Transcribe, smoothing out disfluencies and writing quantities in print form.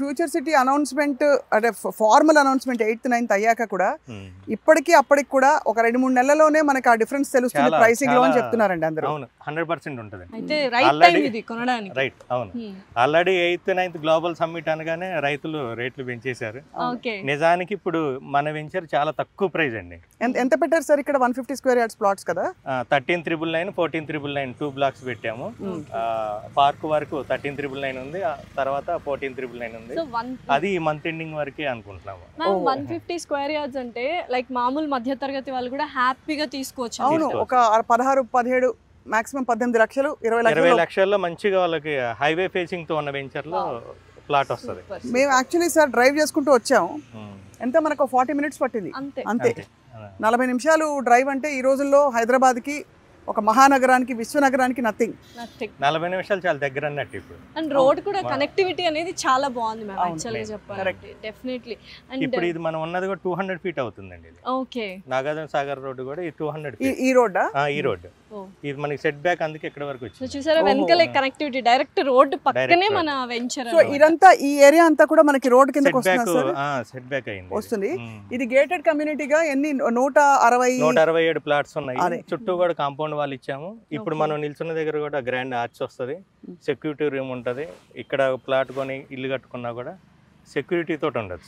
Future city announcement అంటే formal announcement 8th 9th అయ్యాక కూడా ఇప్పటికి అప్పటికి కూడా ఒక 2-3 నెలల్లోనే మనకి ఆ డిఫరెన్స్ తెలుస్తుంది ప్రైసింగ్ లో అని చెప్తున్నారండి అందరూ. అవును 100% ఉంటుంది. అయితే రైట్ టైం ఇది కొనడానికి. రైట్ అవును. Already 8th 9th global summit అనగానే రైతులు రేట్లు పెంచేశారు. నిజానికి ఇప్పుడు మన వెంచర్ చాలా తక్కువ ప్రైస్ అండి. ఎంత పెట్టారు సార్ ఇక్కడ? 150 స్క్వేర్ యార్డ్స్ ప్లాట్స్ కదా. 13,999 14,999 2 బ్లాక్స్ పెట్టాము. పార్క్ వరకు 13,999 ఉంది, తర్వాత 14,999 ఉంది. అది మంత్ ఎండింగ్ వరకే అనుకుంటున్నాము. 150 స్క్వేర్ యార్డ్స్ అంటే లైక్ మామూలు మధ్య తరగతి వాళ్ళు కూడా హ్యాపీగా తీసుకోవచ్చు. అవును, ఒక 16 17 మాక్సిమం 18 లక్షలు 20 లక్షల్లో మంచిగా వాళ్ళకి హైవే ఫేసింగ్ తో ఉన్న వెంచర్ లో ప్లాట్ వస్తుంది. మేము యాక్చువల్లీ సార్ డ్రైవ్ చేసుకుంటూ వచ్చాము. ఎంత మనకు 40 మినిట్స్ పట్టింది అంతే. 40 నిమిషాలు డ్రైవ్ అంటే ఈ రోజుల్లో హైదరాబాద్కి ఒక మహానగరానికి విశ్వనగరానికి నథింగ్. 40 నిమిషాలు చాలా దగ్గర అన్నట్టు ఇప్పుడు. అండ్ రోడ్ కూడా కనెక్టివిటీ అనేది చాలా బాగుంది మ్యామ్ యాక్చువల్లీ చెప్పాలంటే. డెఫినెట్లీ. అండ్ ఇప్పుడు ఇది మనం ఉన్నది కూడా 200 ఫీట్ అవుతుందండి. ఓకే. నాగార్జున సాగర్ రోడ్ కూడా ఈ 200 ఫీట్. ఈ రోడ్డా? ఈ రోడ్ ఇది మనకి సెట్ బ్యాక్, అందుకే ఇక్కడ వరకు వచ్చింది. చూసారా వెనకలే కనెక్టివిటీ డైరెక్ట్ రోడ్ పక్కనే మన వెంచర్. సో ఇదంతా ఈ ఏరియా అంతా కూడా మనకి రోడ్ కిందకి వస్తుంది సార్. సెట్ బ్యాక్ అయింది వస్తుంది. ఇది గేటెడ్ కమ్యూనిటీగా ఎన్ని 167 ప్లాట్స్ ఉన్నాయి. చుట్టూ కూడా కాంపౌండ్ వాళ్ళు ఇచ్చాము. ఇప్పుడు మనం నిల్చున్న దగ్గర కూడా గ్రాండ్ ఆర్చ్ వస్తుంది, సెక్యూరిటీ రూమ్ ఉంటుంది. ఇక్కడ ప్లాట్ కొని ఇల్లు కట్టుకున్నా కూడా సెక్యూరిటీ తోటి ఉండదు.